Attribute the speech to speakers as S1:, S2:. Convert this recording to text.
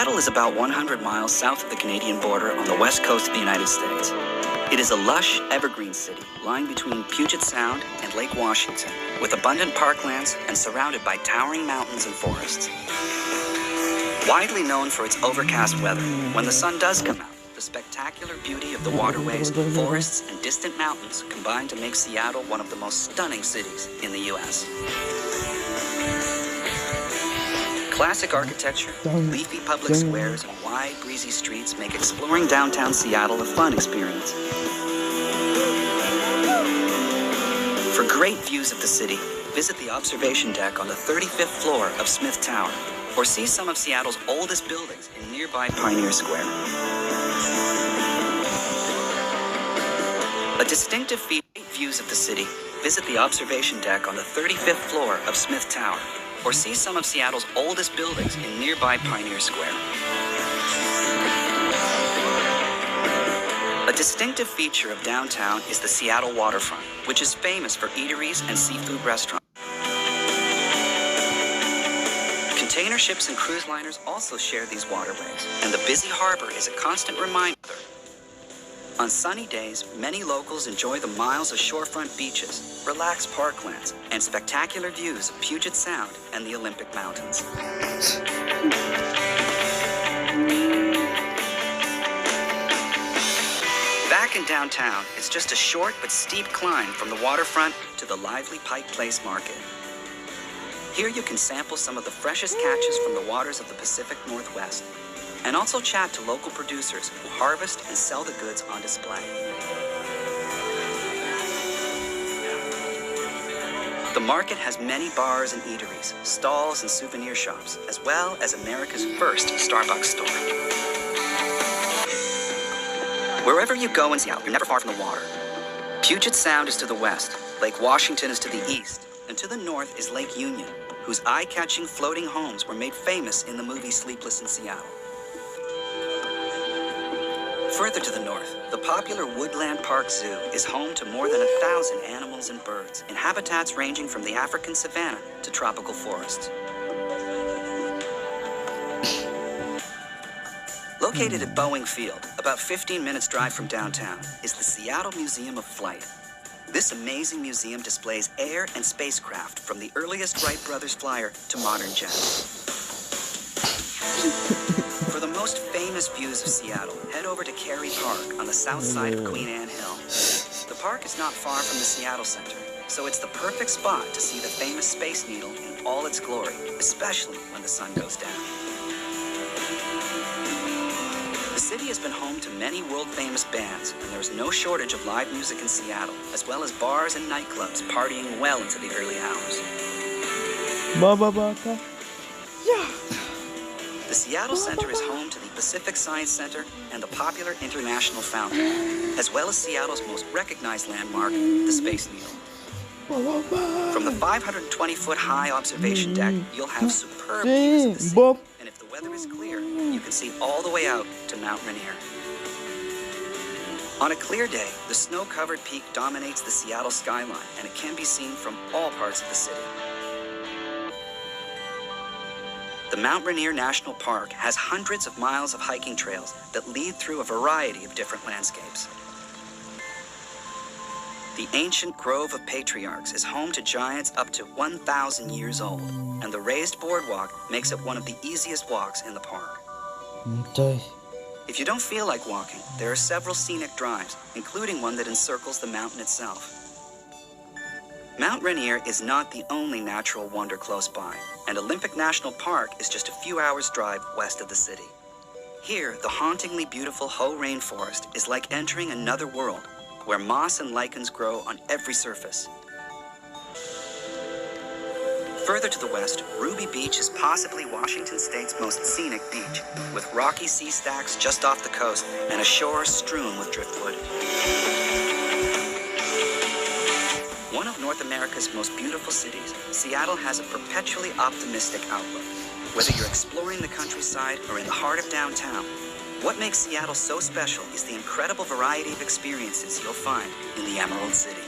S1: Seattle is about 100 miles south of the Canadian border on the west coast of the United States. It is a lush, evergreen city lying between Puget Sound and Lake Washington, with abundant parklands and surrounded by towering mountains and forests. Widely known for its overcast weather, when the sun does come out, the spectacular beauty of the waterways, forests, and distant mountains combine to make Seattle one of the most stunning cities in the U.S. Classic architecture, leafy public squares, and wide, breezy streets make exploring downtown Seattle a fun experience. For great views of the city, visit the observation deck on the 35th floor of Smith Tower, or see some of Seattle's oldest buildings in nearby Pioneer Square. A distinctive feature of views of the city, visit the observation deck on the 35th floor of Smith Tower, or see some of Seattle's oldest buildings in nearby Pioneer Square. A distinctive feature of downtown is the Seattle waterfront, which is famous for eateries and seafood restaurants. Container ships and cruise liners also share these waterways, and the busy harbor is a constant reminder. On sunny days, many locals enjoy the miles of shorefront beaches, relaxed parklands, and spectacular views of Puget Sound and the Olympic Mountains. Back in downtown, it's just a short but steep climb from the waterfront to the lively Pike Place Market. Here you can sample some of the freshest catches from the waters of the Pacific Northwest, and also chat to local producers who harvest and sell the goods on display. The market has many bars and eateries, stalls and souvenir shops, as well as America's first Starbucks store. Wherever you go in Seattle, you're never far from the water. Puget Sound is to the west, Lake Washington is to the east, and to the north is Lake Union, whose eye-catching floating homes were made famous in the movie Sleepless in Seattle. Further to the north, the popular Woodland Park Zoo is home to more than 1,000 animals and birds in habitats ranging from the African savanna to tropical forests. Located at Boeing Field, about 15 minutes drive from downtown, is the Seattle Museum of Flight. This amazing museum displays air and spacecraft from the earliest Wright brothers flyer to modern jets. For the most famous views of Seattle, head over to Cary Park on the south side of Queen Anne Hill. The park is not far from the Seattle Center, so it's the perfect spot to see the famous Space Needle in all its glory, especially when the sun goes down. The city has been home to many world-famous bands, and there's no shortage of live music in Seattle, as well as bars and nightclubs partying well into the early hours. The Seattle Center is home to the Pacific Science Center and the popular International Fountain, as well as Seattle's most recognized landmark, the Space Needle. From the 520-foot high observation deck, you'll have superb views of the city, and if the weather is clear, you can see all the way out to Mount Rainier. On a clear day, the snow-covered peak dominates the Seattle skyline, and it can be seen from all parts of the city. The Mount Rainier National Park has hundreds of miles of hiking trails that lead through a variety of different landscapes. The ancient Grove of Patriarchs is home to giants up to 1,000 years old, and the raised boardwalk makes it one of the easiest walks in the park. If you don't feel like walking, there are several scenic drives, including one that encircles the mountain itself. Mount Rainier is not the only natural wonder close by, and Olympic National Park is just a few hours' drive west of the city. Here, the hauntingly beautiful Hoh Rainforest is like entering another world, where moss and lichens grow on every surface. Further to the west, Ruby Beach is possibly Washington State's most scenic beach, with rocky sea stacks just off the coast and a shore strewn with driftwood. One of North America's most beautiful cities, Seattle has a perpetually optimistic outlook. Whether you're exploring the countryside or in the heart of downtown, what makes Seattle so special is the incredible variety of experiences you'll find in the Emerald City.